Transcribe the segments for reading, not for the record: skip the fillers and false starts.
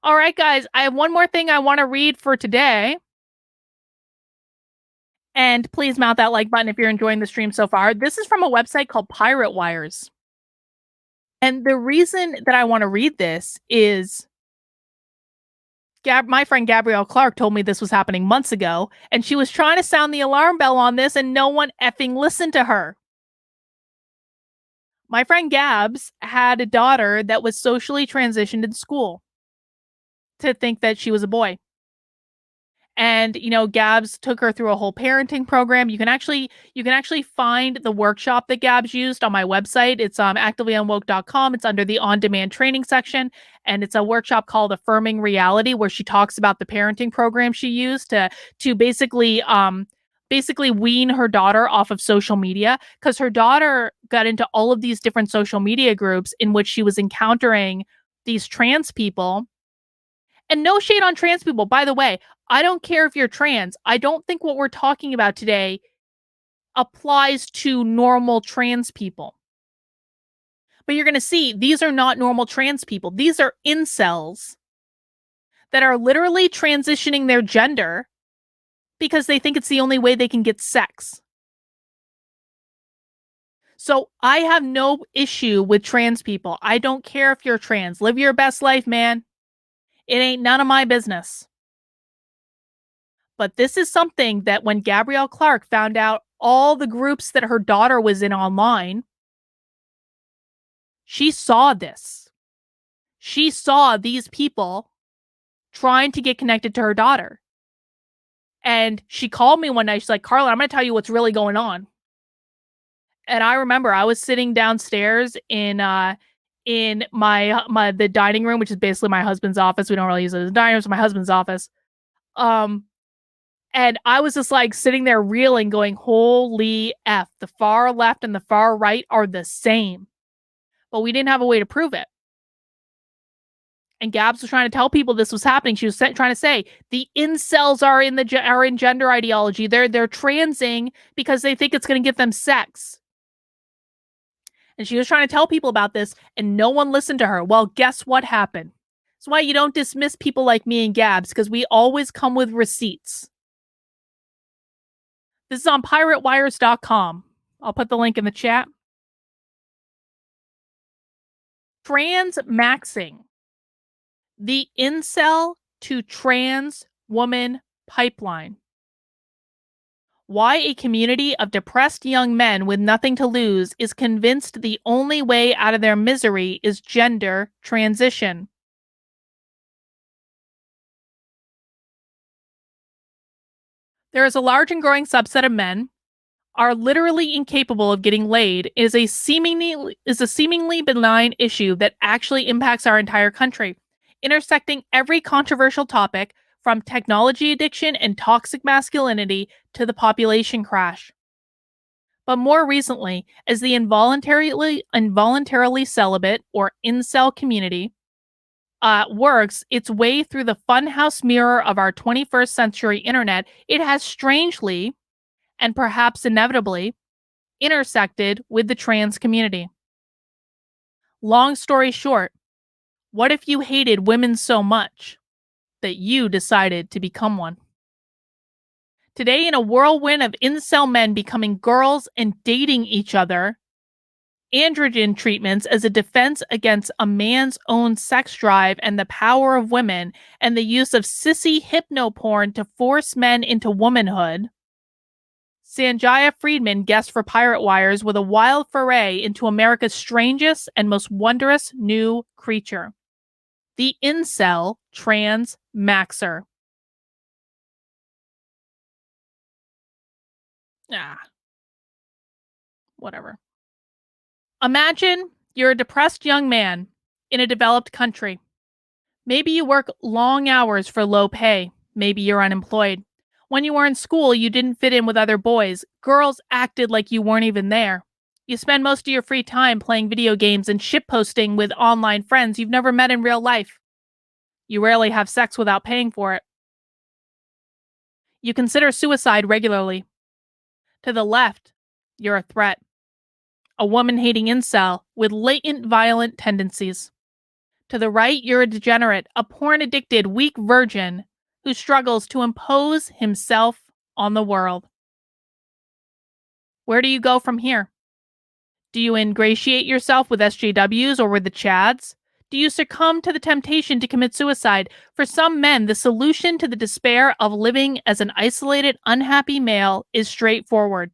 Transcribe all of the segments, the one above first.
All right, guys, I have one more thing I want to read for today. And please mount that like button if you're enjoying the stream so far. This is from a website called Pirate Wires. And the reason that I want to read this is my friend Gabrielle Clark told me this was happening months ago, and she was trying to sound the alarm bell on this, and no one effing listened to her. My friend Gabs had a daughter that was socially transitioned in school to think that she was a boy. And Gabs took her through a whole parenting program. You can actually find the workshop that Gabs used on my website. It's activelyunwoke.com. It's under the on-demand training section, and it's a workshop called Affirming Reality, where she talks about the parenting program she used to basically wean her daughter off of social media, because her daughter got into all of these different social media groups in which she was encountering these trans people. And no shade on trans people, by the way. I don't care if you're trans. I don't think what we're talking about today applies to normal trans people. But you're going to see these are not normal trans people. These are incels that are literally transitioning their gender because they think it's the only way they can get sex. So I have no issue with trans people. I don't care if you're trans. Live your best life, man. It ain't none of my business. But this is something that when Gabrielle Clark found out all the groups that her daughter was in online, she saw this. She saw these people trying to get connected to her daughter. And she called me one night. She's like, Carla, I'm going to tell you what's really going on. And I remember I was sitting downstairs in the dining room, which is basically my husband's office. We don't really use it as a dining room. It's my husband's office. And I was just like sitting there reeling, going, holy F, the far left and the far right are the same. But we didn't have a way to prove it. And Gabs was trying to tell people this was happening. She was trying to say the incels are in gender ideology. They're transing because they think it's going to get them sex. And she was trying to tell people about this, and no one listened to her. Well, guess what happened? That's why you don't dismiss people like me and Gabs, because we always come with receipts. This is on piratewires.com. I'll put the link in the chat. Transmaxxing. The incel to trans woman pipeline. Why a community of depressed young men with nothing to lose is convinced the only way out of their misery is gender transition. There is a large and growing subset of men are literally incapable of getting laid is a seemingly benign issue that actually impacts our entire country, intersecting every controversial topic from technology addiction and toxic masculinity to the population crash. But more recently, as the involuntarily celibate or incel community works its way through the funhouse mirror of our 21st century internet, it has strangely and perhaps inevitably intersected with the trans community. Long story short, what if you hated women so much that you decided to become one? Today, in a whirlwind of incel men becoming girls and dating each other, androgen treatments as a defense against a man's own sex drive and the power of women, and the use of sissy hypnoporn to force men into womanhood, Sanjaya Friedman guest for Pirate Wires with a wild foray into America's strangest and most wondrous new creature, the incel Transmaxxer. Whatever. Imagine you're a depressed young man in a developed country. Maybe you work long hours for low pay. Maybe you're unemployed. When you were in school, you didn't fit in with other boys. Girls acted like you weren't even there. You spend most of your free time playing video games and shitposting with online friends you've never met in real life. You rarely have sex without paying for it. You consider suicide regularly. To the left, you're a threat. A woman-hating incel with latent violent tendencies. To the right, you're a degenerate, a porn addicted, weak virgin who struggles to impose himself on the world. Where do you go from here? Do you ingratiate yourself with SJWs or with the Chads? Do you succumb to the temptation to commit suicide? For some men, the solution to the despair of living as an isolated, unhappy male is straightforward.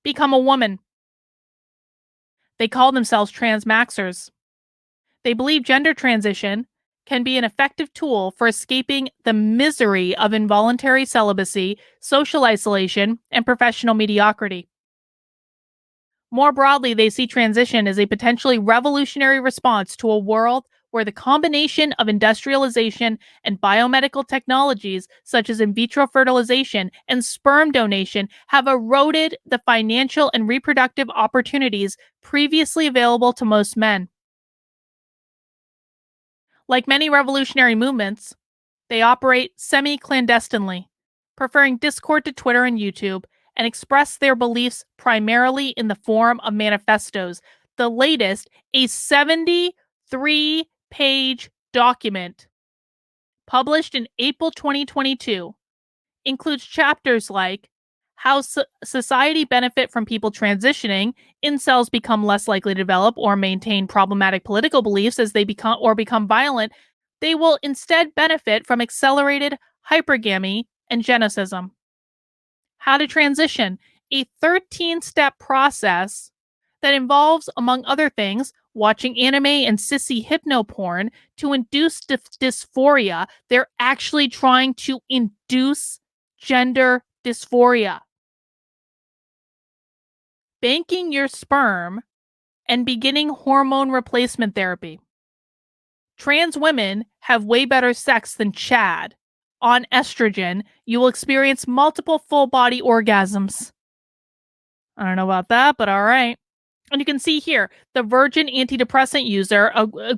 Become a woman. They call themselves transmaxers. They believe gender transition can be an effective tool for escaping the misery of involuntary celibacy, social isolation, and professional mediocrity. More broadly, they see transition as a potentially revolutionary response to a world where the combination of industrialization and biomedical technologies, such as in vitro fertilization and sperm donation, have eroded the financial and reproductive opportunities previously available to most men. Like many revolutionary movements, they operate semi clandestinely, preferring Discord to Twitter and YouTube, and express their beliefs primarily in the form of manifestos. The latest, a 73-page document published in April 2022, includes chapters like how society benefit from people transitioning, incels become less likely to develop or maintain problematic political beliefs as they become violent. They will instead benefit from accelerated hypergamy and genocism. How to transition, a 13-step process that involves, among other things, watching anime and sissy hypno porn to induce dysphoria. They're actually trying to induce gender dysphoria. Banking your sperm and beginning hormone replacement therapy. Trans women have way better sex than Chad. On estrogen, you will experience multiple full body orgasms. I don't know about that, but all right. And you can see here the virgin antidepressant user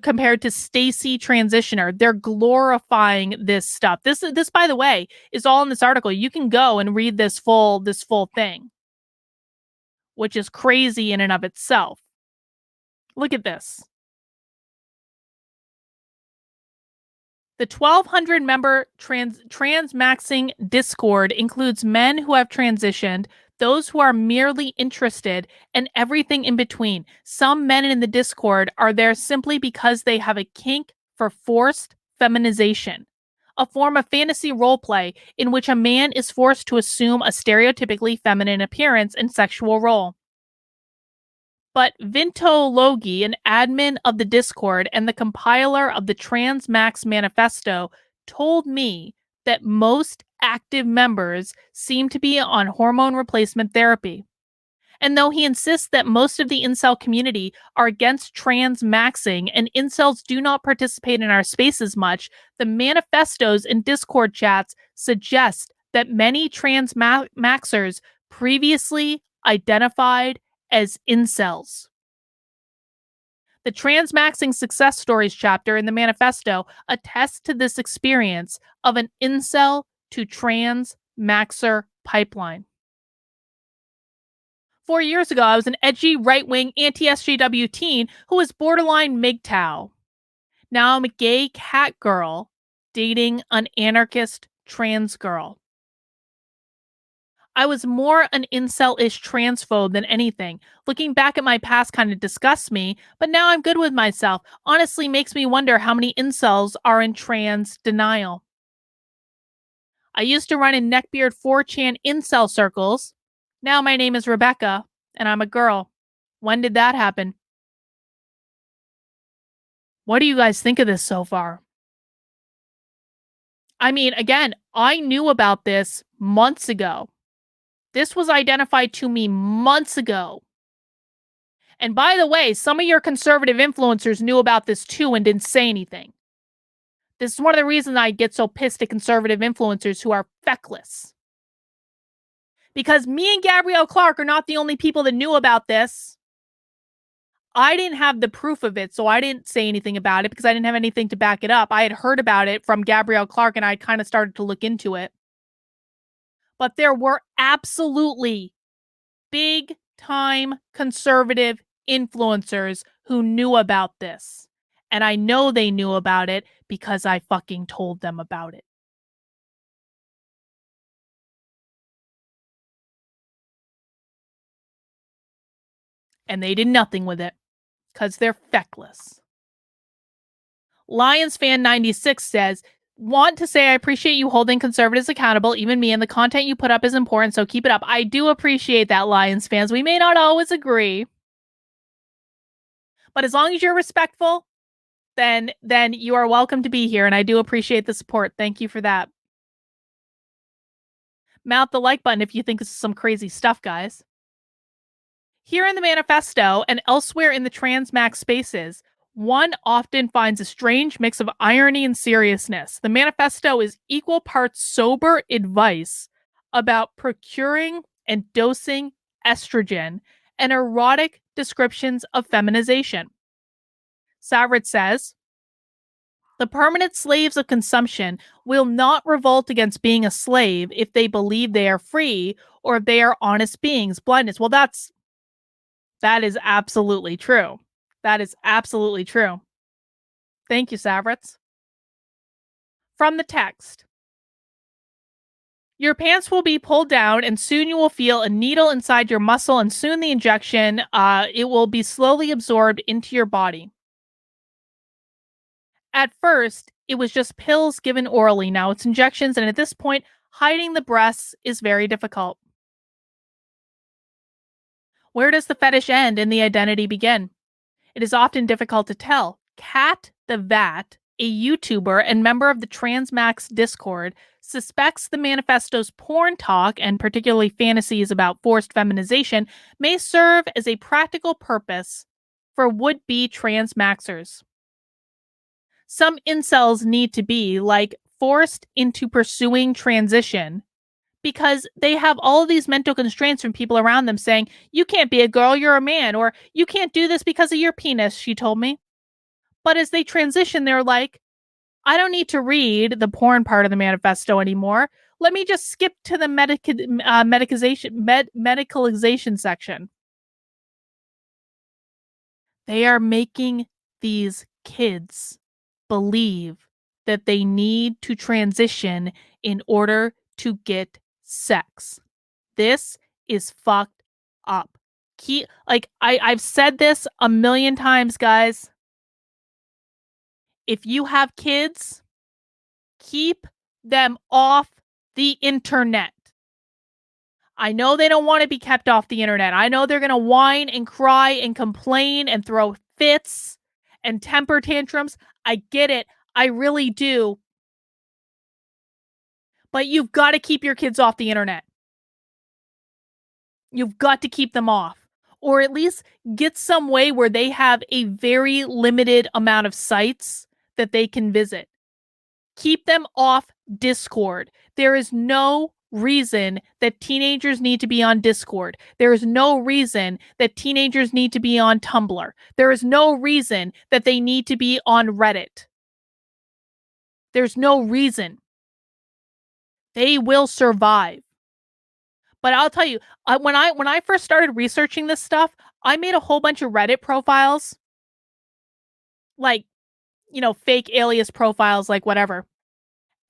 compared to Stacy transitioner. They're glorifying this stuff. This, by the way, is all in this article. You can go and read this full thing, which is crazy in and of itself. Look at this. The 1,200 member Transmaxxing Discord includes men who have transitioned, those who are merely interested, and everything in between. Some men in the Discord are there simply because they have a kink for forced feminization, a form of fantasy roleplay in which a man is forced to assume a stereotypically feminine appearance and sexual role. But Vinto Logi, an admin of the Discord and the compiler of the Transmax Manifesto, told me that most active members seem to be on hormone replacement therapy. And though he insists that most of the incel community are against transmaxing and incels do not participate in our spaces much, the manifestos and Discord chats suggest that many transmaxers previously identified as incels. The Transmaxxing Success Stories chapter in the manifesto attests to this experience of an incel to transmaxer pipeline. 4 years ago, I was an edgy, right-wing, anti-SJW teen who was borderline MGTOW. Now I'm a gay cat girl dating an anarchist trans girl. I was more an incel-ish transphobe than anything. Looking back at my past kind of disgusts me, but now I'm good with myself. Honestly makes me wonder how many incels are in trans denial. I used to run in neckbeard 4chan incel circles. Now my name is Rebecca, and I'm a girl. When did that happen? What do you guys think of this so far? I mean, again, I knew about this months ago. This was identified to me months ago. And by the way, some of your conservative influencers knew about this too and didn't say anything. This is one of the reasons I get so pissed at conservative influencers who are feckless. Because me and Gabrielle Clark are not the only people that knew about this. I didn't have the proof of it, so I didn't say anything about it because I didn't have anything to back it up. I had heard about it from Gabrielle Clark and I kind of started to look into it. But there were absolutely big time conservative influencers who knew about this. And I know they knew about it because I fucking told them about it. And they did nothing with it because they're feckless. Lions Fan 96 says, want to say I appreciate you holding conservatives accountable, even me, and the content you put up is important, so keep it up. I do appreciate that, Lions fans. We may not always agree, but as long as you're respectful, then you are welcome to be here, and I do appreciate the support. Thank you for that. Mount the like button if you think this is some crazy stuff, guys. Here in the manifesto and elsewhere in the Transmaxx spaces, one often finds a strange mix of irony and seriousness. The manifesto is equal parts sober advice about procuring and dosing estrogen and erotic descriptions of feminization. Savrit says, the permanent slaves of consumption will not revolt against being a slave if they believe they are free or if they are honest beings. Blindness. Well, that is absolutely true. That is absolutely true. Thank you, Savrits. From the text. Your pants will be pulled down and soon you will feel a needle inside your muscle and soon the injection, it will be slowly absorbed into your body. At first, it was just pills given orally. Now it's injections, and at this point, hiding the breasts is very difficult. Where does the fetish end and the identity begin? It is often difficult to tell. Kat the Vat, a YouTuber and member of the Transmaxx Discord, suspects the manifesto's porn talk, and particularly fantasies about forced feminization, may serve as a practical purpose for would-be transmaxers. Some incels need to be, like, forced into pursuing transition because they have all of these mental constraints from people around them saying, you can't be a girl, you're a man, or you can't do this because of your penis, she told me. But as they transition, they're like, I don't need to read the porn part of the manifesto anymore. Let me just skip to the medicalization section. They are making these kids believe that they need to transition in order to get sex. This is fucked up. I've said this a million times, guys. If you have kids, keep them off the internet. I know they don't want to be kept off the internet. I know they're going to whine and cry and complain and throw fits and temper tantrums. I get it. I really do. But you've got to keep your kids off the internet. You've got to keep them off. Or at least get some way where they have a very limited amount of sites that they can visit. Keep them off Discord. There is no reason that teenagers need to be on Discord. There is no reason that teenagers need to be on Tumblr. There is no reason that they need to be on Reddit. There's no reason. They will survive. But I'll tell you, when I first started researching this stuff, I made a whole bunch of Reddit profiles, like, fake alias profiles, like whatever.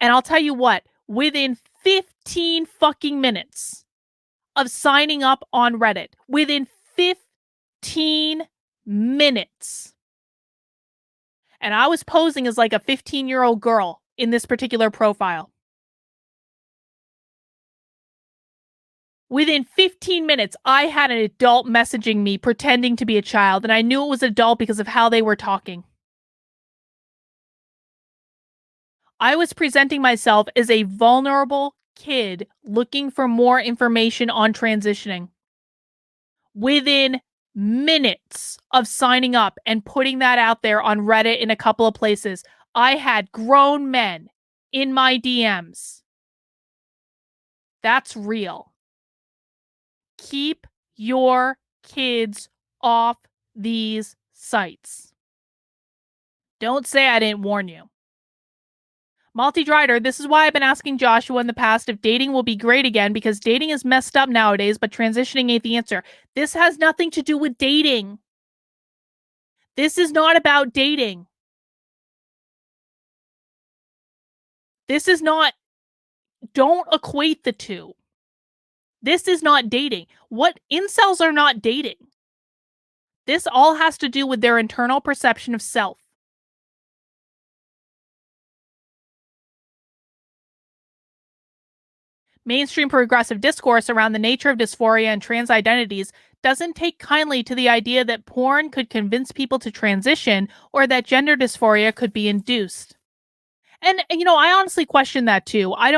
And I'll tell you what, within 15 fucking minutes of signing up on Reddit, within 15 minutes, and I was posing as like a 15-year-old girl in this particular profile. Within 15 minutes, I had an adult messaging me pretending to be a child, and I knew it was adult because of how they were talking. I was presenting myself as a vulnerable kid looking for more information on transitioning. Within minutes of signing up and putting that out there on Reddit in a couple of places, I had grown men in my DMs. That's real. Keep your kids off these sites. Don't say I didn't warn you. Multi-Drider, this is why I've been asking Joshua in the past if dating will be great again, because dating is messed up nowadays, but transitioning ain't the answer. This has nothing to do with dating. This is not about dating. This is not, don't equate the two. This is not dating. What incels are not dating. This all has to do with their internal perception of self. Mainstream progressive discourse around the nature of dysphoria and trans identities doesn't take kindly to the idea that porn could convince people to transition or that gender dysphoria could be induced. And I honestly question that too. I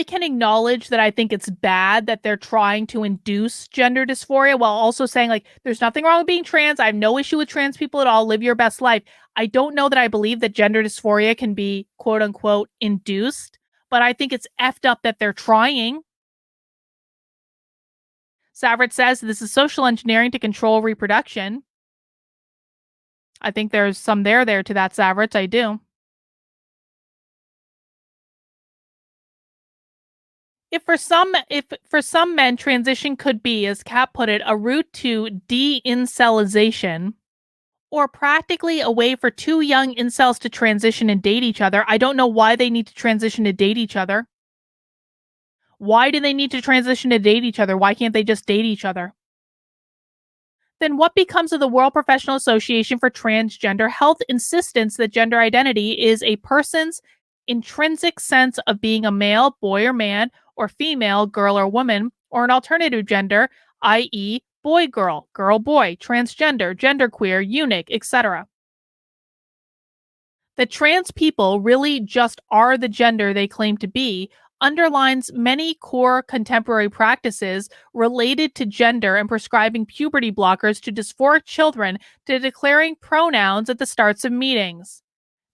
can acknowledge that I think it's bad that they're trying to induce gender dysphoria while also saying, like, there's nothing wrong with being trans. I have no issue with trans people at all. Live your best life. I don't know that I believe that gender dysphoria can be quote unquote induced, but I think it's effed up that they're trying. Savret says this is social engineering to control reproduction. I think there's some there to that, Savret. I do. If for some men transition could be, as Cap put it, a route to de-incelization, or practically a way for two young incels to transition and date each other, I don't know why they need to transition to date each other. Why do they need to transition to date each other? Why can't they just date each other? Then what becomes of the World Professional Association for Transgender Health insistence that gender identity is a person's intrinsic sense of being a male, boy or man, or female, girl or woman, or an alternative gender, i.e., boy girl, girl boy, transgender, genderqueer, eunuch, etc. That trans people really just are the gender they claim to be underlines many core contemporary practices related to gender and prescribing puberty blockers to dysphoric children to declaring pronouns at the starts of meetings.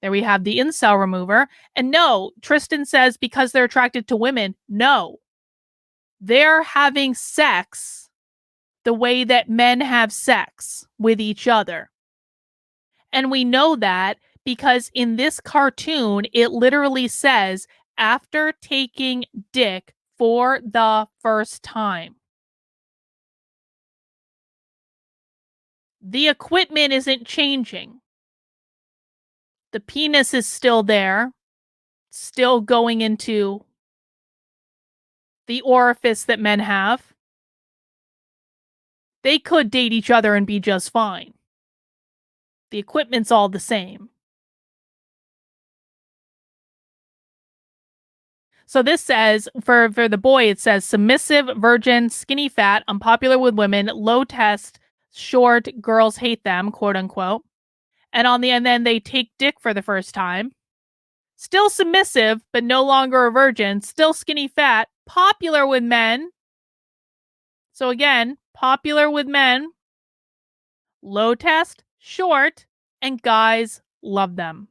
There we have the incel remover. And no, Tristan says because they're attracted to women. No, they're having sex the way that men have sex with each other. And we know that because in this cartoon, it literally says, after taking dick for the first time. The equipment isn't changing. The penis is still there, still going into the orifice that men have. They could date each other and be just fine. The equipment's all the same. So this says, for the boy, it says submissive, virgin, skinny fat, unpopular with women, low test, short, girls hate them, quote unquote. And then they take dick for the first time. Still submissive, but no longer a virgin, still skinny fat, popular with men. So again, popular with men, low test, short, and guys love them.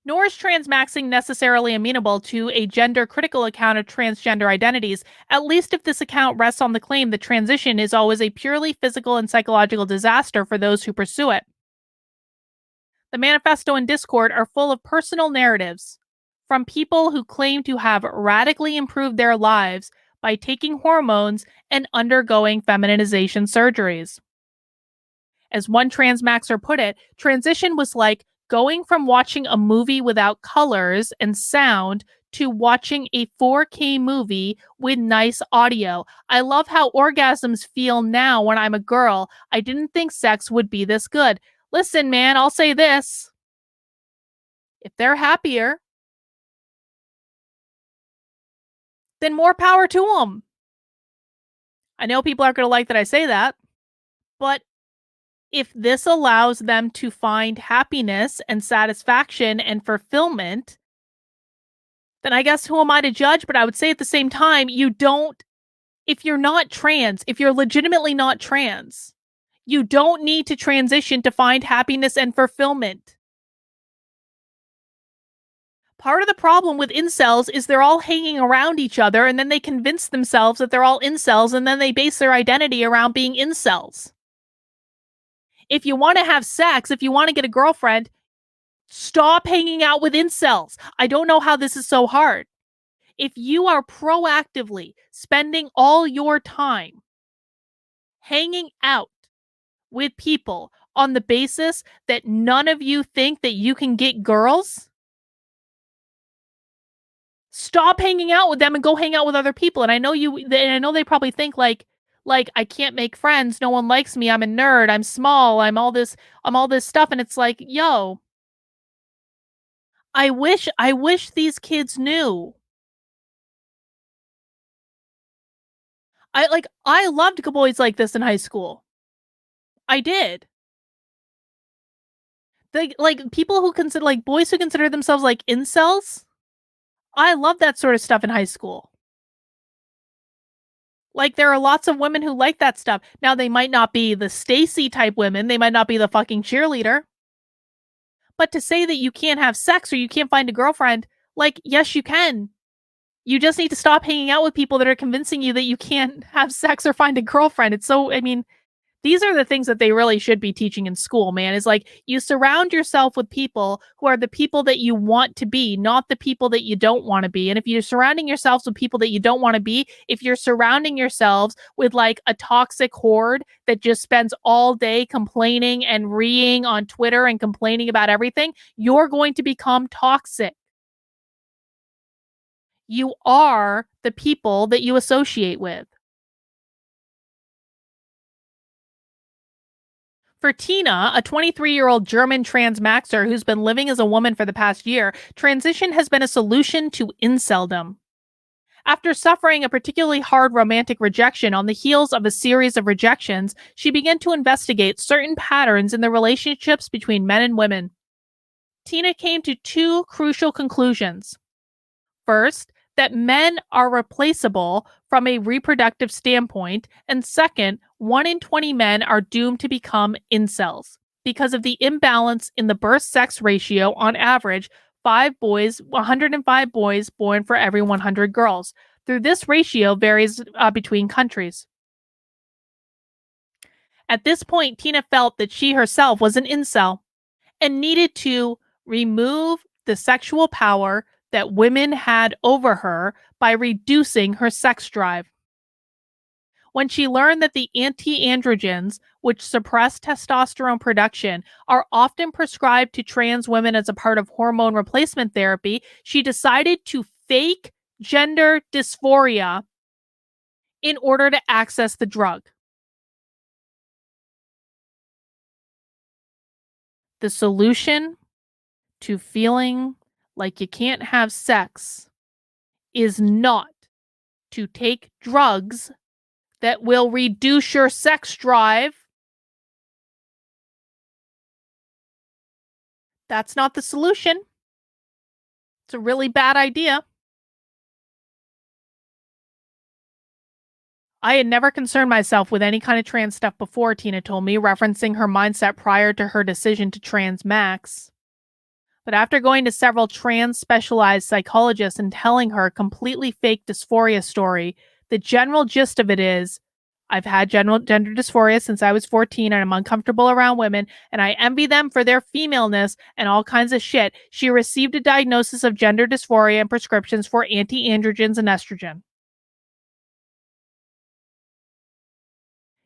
Nor is transmaxxing necessarily amenable to a gender critical account of transgender identities, at least if this account rests on the claim that transition is always a purely physical and psychological disaster for those who pursue it. The manifesto and Discord are full of personal narratives from people who claim to have radically improved their lives by taking hormones and undergoing feminization surgeries. As one transmaxer put it, transition was like going from watching a movie without colors and sound to watching a 4K movie with nice audio. I love how orgasms feel now when I'm a girl. I didn't think sex would be this good. Listen, man, I'll say this. If they're happier, then more power to them. I know people aren't going to like that I say that, but if this allows them to find happiness and satisfaction and fulfillment, then I guess who am I to judge? But I would say at the same time, if you're not trans, if you're legitimately not trans, you don't need to transition to find happiness and fulfillment. Part of the problem with incels is they're all hanging around each other and then they convince themselves that they're all incels and then they base their identity around being incels. If you want to have sex, if you want to get a girlfriend, stop hanging out with incels. I don't know how this is so hard. If you are proactively spending all your time hanging out with people on the basis that none of you think that you can get girls, stop hanging out with them and go hang out with other people. And I know they probably think like I can't make friends, no one likes me, I'm a nerd, I'm small, I'm all this stuff, and it's like, yo, I wish these kids knew. I loved boys like this in high school. I did. Like people who consider like boys who consider themselves like incels. I love that sort of stuff in high school. Like there are lots of women who like that stuff. Now they might not be the Stacy type women, they might not be the fucking cheerleader. But to say that you can't have sex or you can't find a girlfriend, like yes you can. You just need to stop hanging out with people that are convincing you that you can't have sex or find a girlfriend. It's so, I mean, these are the things that they really should be teaching in school, man. Is like you surround yourself with people who are the people that you want to be, not the people that you don't want to be. And if you're surrounding yourselves with people that you don't want to be, if you're surrounding yourselves with like a toxic horde that just spends all day complaining and reeing on Twitter and complaining about everything, you're going to become toxic. You are the people that you associate with. For Tina, a 23-year-old German transmaxer who's been living as a woman for the past year, transition has been a solution to inceldom. After suffering a particularly hard romantic rejection on the heels of a series of rejections, she began to investigate certain patterns in the relationships between men and women. Tina came to two crucial conclusions. First, that men are replaceable from a reproductive standpoint, and second, 1 in 20 men are doomed to become incels because of the imbalance in the birth sex ratio. On average, 105 boys born for every 100 girls. Through this ratio varies between countries. At this point, Tina felt that she herself was an incel and needed to remove the sexual power that women had over her by reducing her sex drive. When she learned that the anti-androgens, which suppress testosterone production, are often prescribed to trans women as a part of hormone replacement therapy, she decided to fake gender dysphoria in order to access the drug. The solution to feeling like you can't have sex is not to take drugs that will reduce your sex drive. That's not the solution. It's a really bad idea. I had never concerned myself with any kind of trans stuff before, Tina told me, referencing her mindset prior to her decision to transmax. But after going to several trans specialized psychologists and telling her a completely fake dysphoria story, the general gist of it is, I've had general gender dysphoria since I was 14 and I'm uncomfortable around women and I envy them for their femaleness and all kinds of shit. She received a diagnosis of gender dysphoria and prescriptions for anti-androgens and estrogen.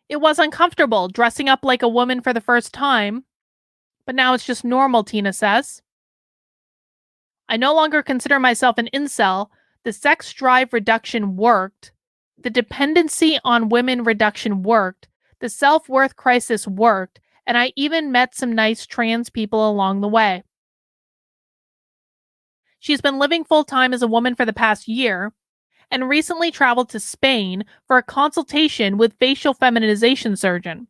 It was uncomfortable dressing up like a woman for the first time, but now it's just normal, Tina says. I no longer consider myself an incel. The sex drive reduction worked. The dependency on women reduction worked. The self-worth crisis worked. And I even met some nice trans people along the way. She's been living full-time as a woman for the past year and recently traveled to Spain for a consultation with facial feminization surgeon.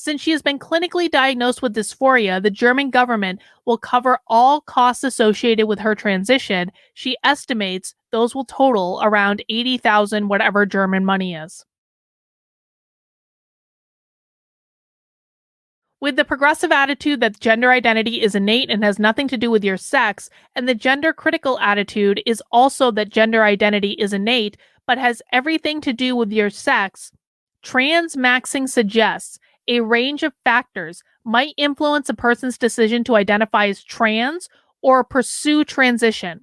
Since she has been clinically diagnosed with dysphoria, the German government will cover all costs associated with her transition. She estimates those will total around 80,000 whatever German money is. With the progressive attitude that gender identity is innate and has nothing to do with your sex, and the gender critical attitude is also that gender identity is innate but has everything to do with your sex, Transmaxxing suggests a range of factors might influence a person's decision to identify as trans or pursue transition.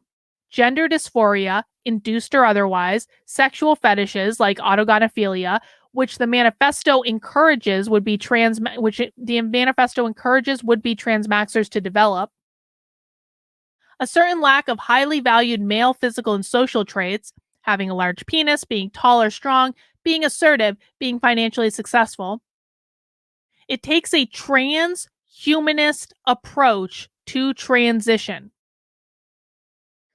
Gender dysphoria, induced or otherwise, sexual fetishes like autogynephilia, which the manifesto encourages would be the manifesto encourages would be transmaxers to develop. A certain lack of highly valued male physical and social traits, having a large penis, being tall or strong, being assertive, being financially successful. It takes a transhumanist approach to transition,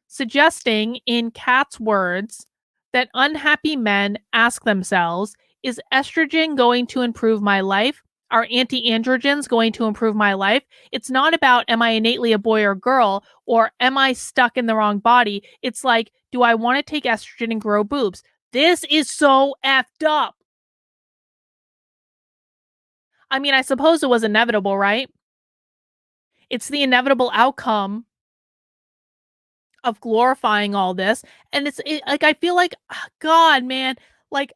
suggesting, in Kat's words, that unhappy men ask themselves, is estrogen going to improve my life? Are anti-androgens going to improve my life? It's not about, am I innately a boy or girl, or am I stuck in the wrong body? It's like, do I want to take estrogen and grow boobs? This is so effed up. I mean, I suppose it was inevitable, right? It's the inevitable outcome of glorifying all this. And like, I feel like, God, man, like,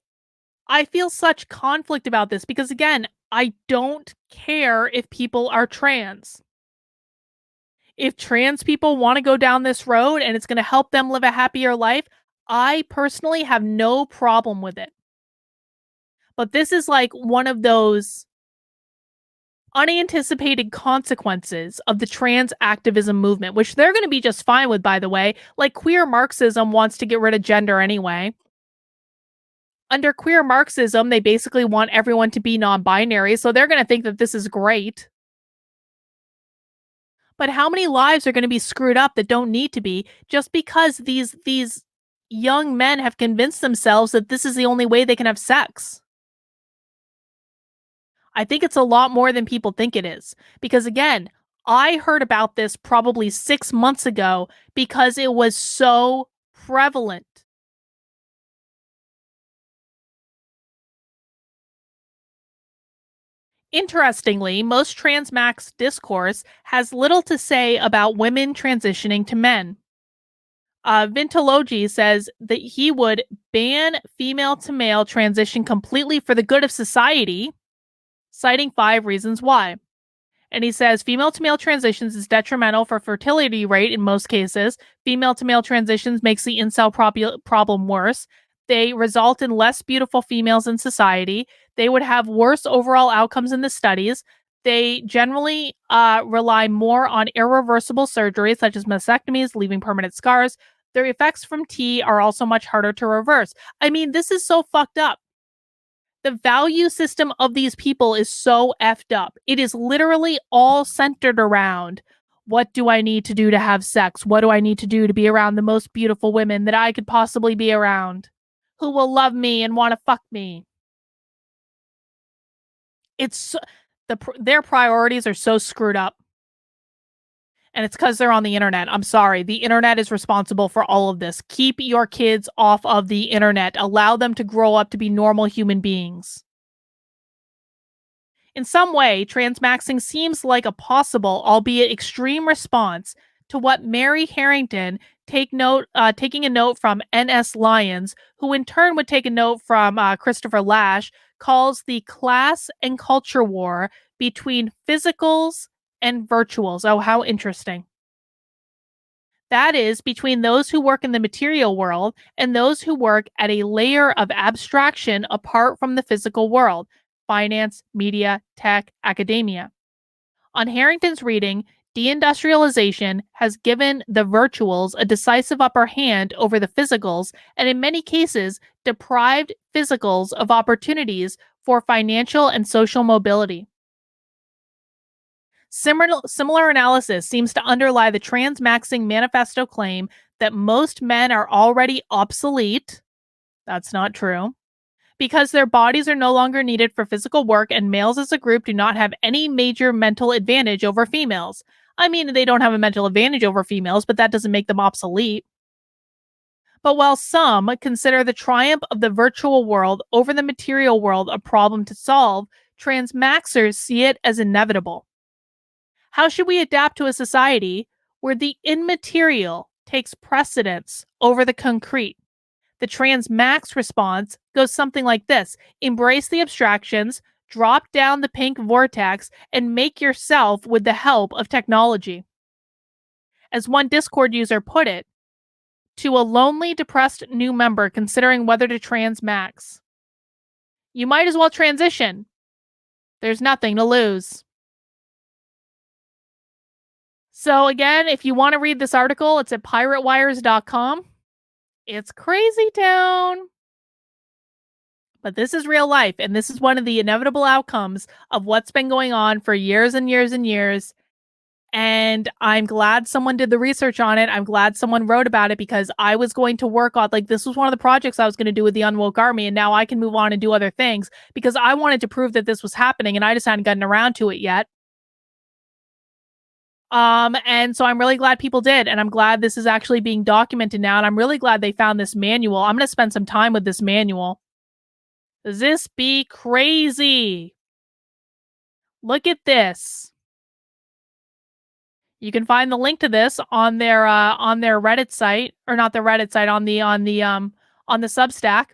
I feel such conflict about this because, again, I don't care if people are trans. If trans people want to go down this road and it's going to help them live a happier life, I personally have no problem with it. But this is like one of those unanticipated consequences of the trans activism movement, which they're going to be just fine with, by the way. Like, queer Marxism wants to get rid of gender anyway. Under queer Marxism, they basically want everyone to be non-binary, so they're going to think that this is great. But how many lives are going to be screwed up that don't need to be, just because these young men have convinced themselves that this is the only way they can have sex? I think it's a lot more than people think it is. Because, again, I heard about this probably 6 months ago because it was so prevalent. Interestingly, most transmax discourse has little to say about women transitioning to men. Vintology says that he would ban female to male transition completely for the good of society, citing 5 reasons why. And he says female to male transitions is detrimental for fertility rate in most cases. Female to male transitions makes the incel problem worse. They result in less beautiful females in society. They would have worse overall outcomes in the studies. They generally rely more on irreversible surgeries such as mastectomies, leaving permanent scars. Their effects from T are also much harder to reverse. I mean, this is so fucked up. The value system of these people is so effed up. It is literally all centered around, what do I need to do to have sex? What do I need to do to be around the most beautiful women that I could possibly be around? Who will love me and want to fuck me? It's their priorities are so screwed up. And it's because they're on the internet. I'm sorry. The internet is responsible for all of this. Keep your kids off of the internet. Allow them to grow up to be normal human beings. In some way, transmaxing seems like a possible, albeit extreme, response to what Mary Harrington taking a note from N.S. Lyons, who in turn would take a note from Christopher Lasch, calls the class and culture war between physicals and virtuals. Oh, how interesting. That is, between those who work in the material world and those who work at a layer of abstraction apart from the physical world: finance, media, tech, academia. On Harrington's reading, deindustrialization has given the virtuals a decisive upper hand over the physicals, and in many cases, deprived physicals of opportunities for financial and social mobility. Similar analysis seems to underlie the Transmaxxing manifesto claim that most men are already obsolete. That's not true. Because their bodies are no longer needed for physical work, and males as a group do not have any major mental advantage over females. I mean, they don't have a mental advantage over females, but that doesn't make them obsolete. But while some consider the triumph of the virtual world over the material world a problem to solve, transmaxers see it as inevitable. How should we adapt to a society where the immaterial takes precedence over the concrete? The transmax response goes something like this: embrace the abstractions, drop down the pink vortex, and make yourself with the help of technology. As one Discord user put it, to a lonely, depressed new member considering whether to transmax: You might as well transition. There's nothing to lose. So again, if you want to read this article, it's at piratewires.com. It's crazy town. But this is real life, and this is one of the inevitable outcomes of what's been going on for years and years and years. And I'm glad someone did the research on it. I'm glad someone wrote about it, because I was going to work on, like, this was one of the projects I was going to do with the Unwoke Army, and now I can move on and do other things because I wanted to prove that this was happening, and I just hadn't gotten around to it yet. And so I'm really glad people did, and I'm glad this is actually being documented now, and I'm really glad they found this manual. I'm going to spend some time with this manual. This be crazy. Look at this. You can find the link to this on their Reddit site, or not the Reddit site, on the Substack.